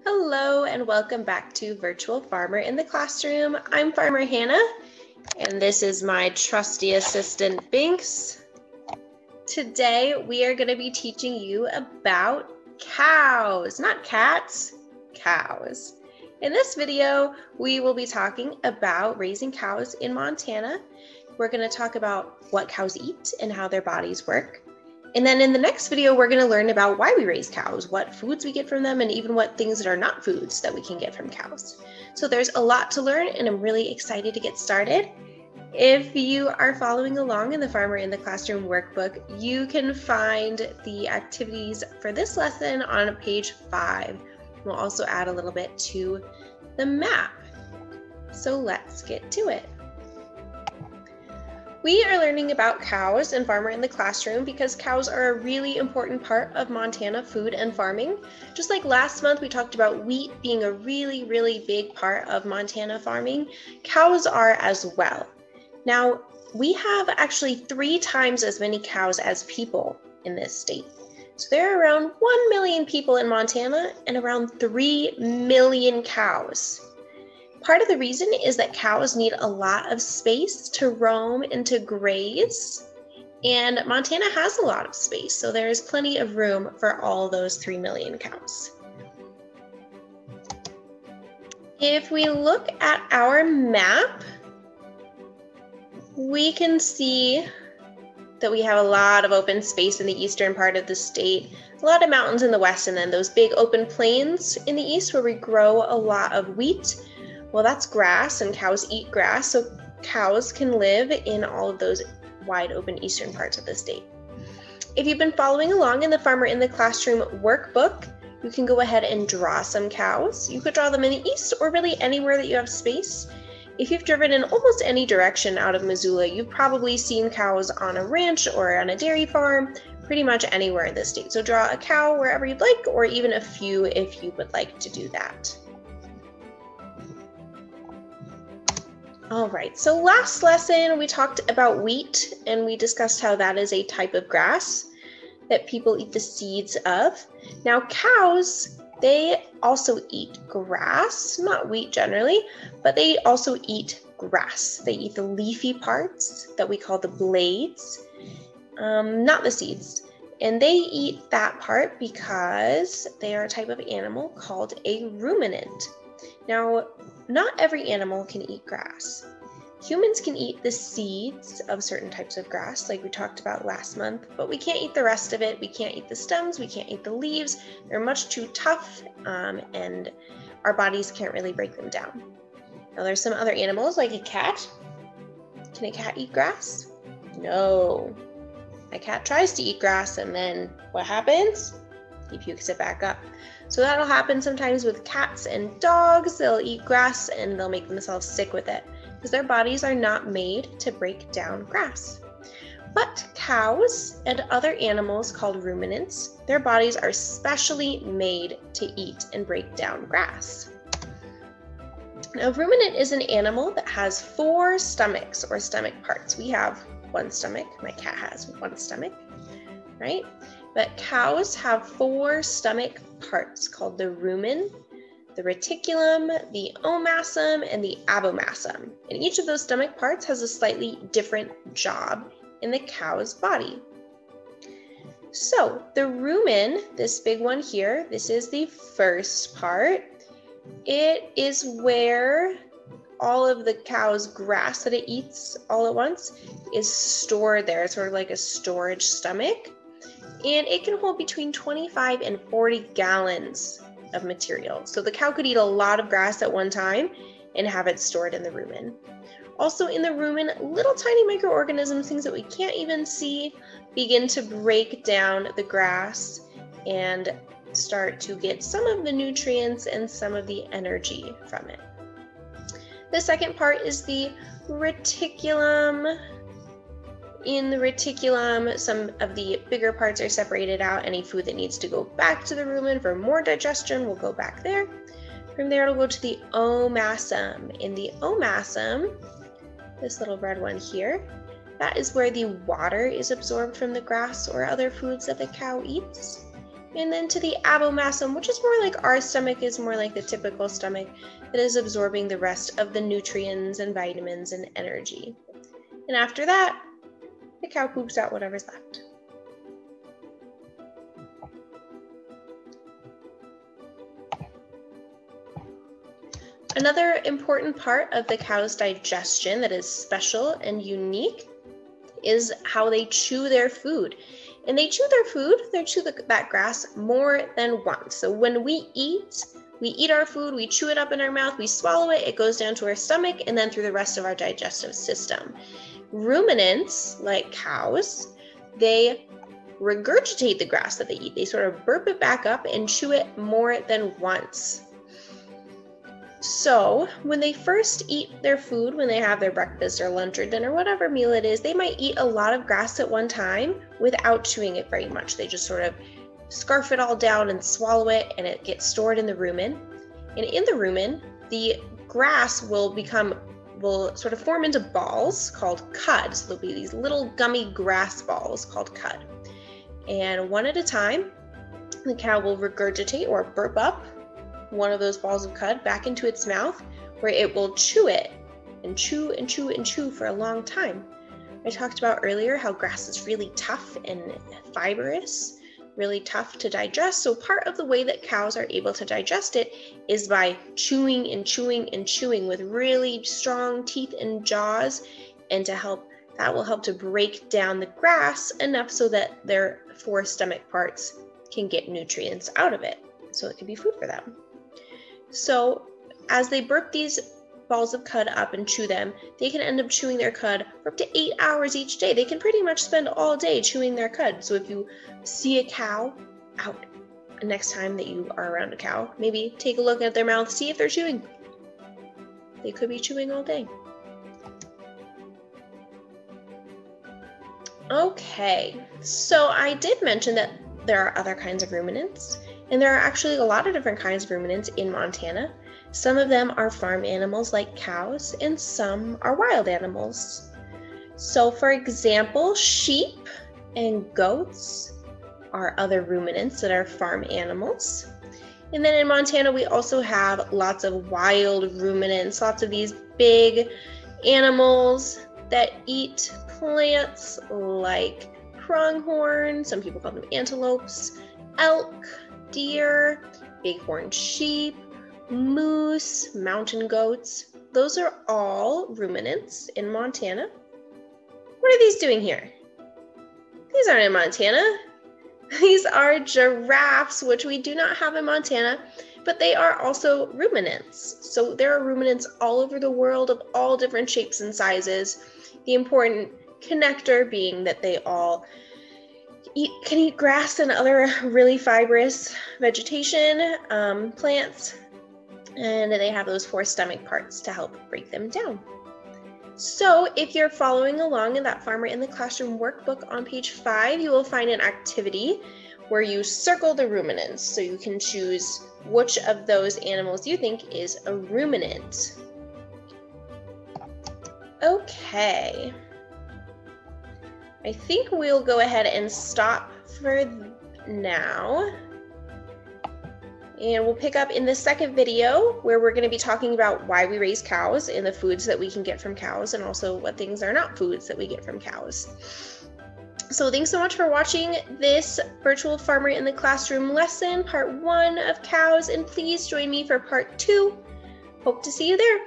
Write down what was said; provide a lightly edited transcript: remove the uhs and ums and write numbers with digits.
Hello and welcome back to Virtual Farmer in the Classroom. I'm Farmer Hannah and this is my trusty assistant Binks. Today we are going to be teaching you about cows, not cats, cows. In this video we will be talking about raising cows in Montana. We're going to talk about what cows eat and how their bodies work. And then in the next video, we're going to learn about why we raise cows, what foods we get from them, and even what things that are not foods that we can get from cows. So there's a lot to learn, and I'm really excited to get started. If you are following along in the Farmer in the Classroom workbook, you can find the activities for this lesson on page 5. We'll also add a little bit to the map. So let's get to it. We are learning about cows and Farmer in the Classroom because cows are a really important part of Montana food and farming. Just like last month we talked about wheat being a really big part of Montana farming, cows are as well. Now, we have actually 3 times as many cows as people in this state. So there are around 1 million people in Montana and around 3 million cows. Part of the reason is that cows need a lot of space to roam and to graze, and Montana has a lot of space, so there is plenty of room for all those 3 million cows. If we look at our map, we can see that we have a lot of open space in the eastern part of the state, a lot of mountains in the west, and then those big open plains in the east where we grow a lot of wheat. Well, that's grass, and cows eat grass, so cows can live in all of those wide open eastern parts of the state. If you've been following along in the Farmer in the Classroom workbook, you can go ahead and draw some cows. You could draw them in the east or really anywhere that you have space. If you've driven in almost any direction out of Missoula, you've probably seen cows on a ranch or on a dairy farm, pretty much anywhere in the state. So draw a cow wherever you'd like, or even a few if you would like to do that. All right, so last lesson we talked about wheat and we discussed how that is a type of grass that people eat the seeds of. Now cows, they also eat grass, not wheat generally, but they also eat grass. They eat the leafy parts that we call the blades, not the seeds. And they eat that part because they are a type of animal called a ruminant. Now, not every animal can eat grass. Humans can eat the seeds of certain types of grass, like we talked about last month, but we can't eat the rest of it. We can't eat the stems, we can't eat the leaves. They're much too tough, and our bodies can't really break them down. Now, there's some other animals, like a cat. Can a cat eat grass? No. A cat tries to eat grass, and then what happens? He pukes it back up. So that'll happen sometimes with cats and dogs. They'll eat grass and they'll make themselves sick with it because their bodies are not made to break down grass. But cows and other animals called ruminants, their bodies are specially made to eat and break down grass. Now, a ruminant is an animal that has 4 stomachs or stomach parts. We have 1 stomach. My cat has 1 stomach, right? But cows have 4 stomach parts called the rumen, the reticulum, the omasum, and the abomasum. And each of those stomach parts has a slightly different job in the cow's body. So the rumen, this big one here, this is the first part. It is where all of the cow's grass that it eats all at once is stored there. It's sort of like a storage stomach. And it can hold between 25 and 40 gallons of material. So the cow could eat a lot of grass at one time and have it stored in the rumen. Also in the rumen, little tiny microorganisms, things that we can't even see, begin to break down the grass and start to get some of the nutrients and some of the energy from it. The second part is the reticulum. In the reticulum, some of the bigger parts are separated out. Any food that needs to go back to the rumen for more digestion will go back there. From there, it'll go to the omasum. In the omasum, this little red one here, that is where the water is absorbed from the grass or other foods that the cow eats. and then to the abomasum, which is more like our stomach, is more like the typical stomach that is absorbing the rest of the nutrients and vitamins and energy. And after that, the cow poops out whatever's left. Another important part of the cow's digestion that is special and unique is how they chew their food. And they chew their food, they chew that grass more than once. So when we eat our food, we chew it up in our mouth, we swallow it, it goes down to our stomach and then through the rest of our digestive system. Ruminants, like cows, they regurgitate the grass that they eat. They sort of burp it back up and chew it more than once. So when they first eat their food, when they have their breakfast or lunch or dinner, whatever meal it is, they might eat a lot of grass at one time without chewing it very much. They just sort of scarf it all down and swallow it, and it gets stored in the rumen. And in the rumen, the grass will sort of form into balls called cud. So there'll be these little gummy grass balls called cud. And one at a time, the cow will regurgitate or burp up one of those balls of cud back into its mouth, where it will chew it and chew and chew and chew for a long time. I talked about earlier how grass is really tough and fibrous, really tough to digest. So part of the way that cows are able to digest it is by chewing and chewing and chewing with really strong teeth and jaws, and that will help to break down the grass enough so that their 4 stomach parts can get nutrients out of it, so it can be food for them. So as they burp these balls of cud up and chew them, they can end up chewing their cud for up to 8 hours each day. They can pretty much spend all day chewing their cud. So if you see a cow out next time that you are around a cow, maybe take a look at their mouth, see if they're chewing. They could be chewing all day. Okay, so I did mention that there are other kinds of ruminants. And there are actually a lot of different kinds of ruminants in Montana. Some of them are farm animals like cows, and some are wild animals. So for example, sheep and goats are other ruminants that are farm animals. And then in Montana, we also have lots of wild ruminants, lots of these big animals that eat plants like pronghorn, some people call them antelopes, elk, deer, bighorn sheep, moose, mountain goats. Those are all ruminants in Montana. What are these doing here? These aren't in Montana. These are giraffes, which we do not have in Montana, but they are also ruminants. So there are ruminants all over the world of all different shapes and sizes. The important connector being that they all can eat grass and other really fibrous vegetation, plants, and they have those 4 stomach parts to help break them down. So if you're following along in that Farmer in the Classroom workbook on page 5, you will find an activity where you circle the ruminants. So you can choose which of those animals you think is a ruminant. Okay. I think we'll go ahead and stop for now. And we'll pick up in the second video where we're going to be talking about why we raise cows and the foods that we can get from cows, and also what things are not foods that we get from cows. So thanks so much for watching this virtual Farmer in the Classroom lesson, part 1 of cows, and please join me for part 2. Hope to see you there.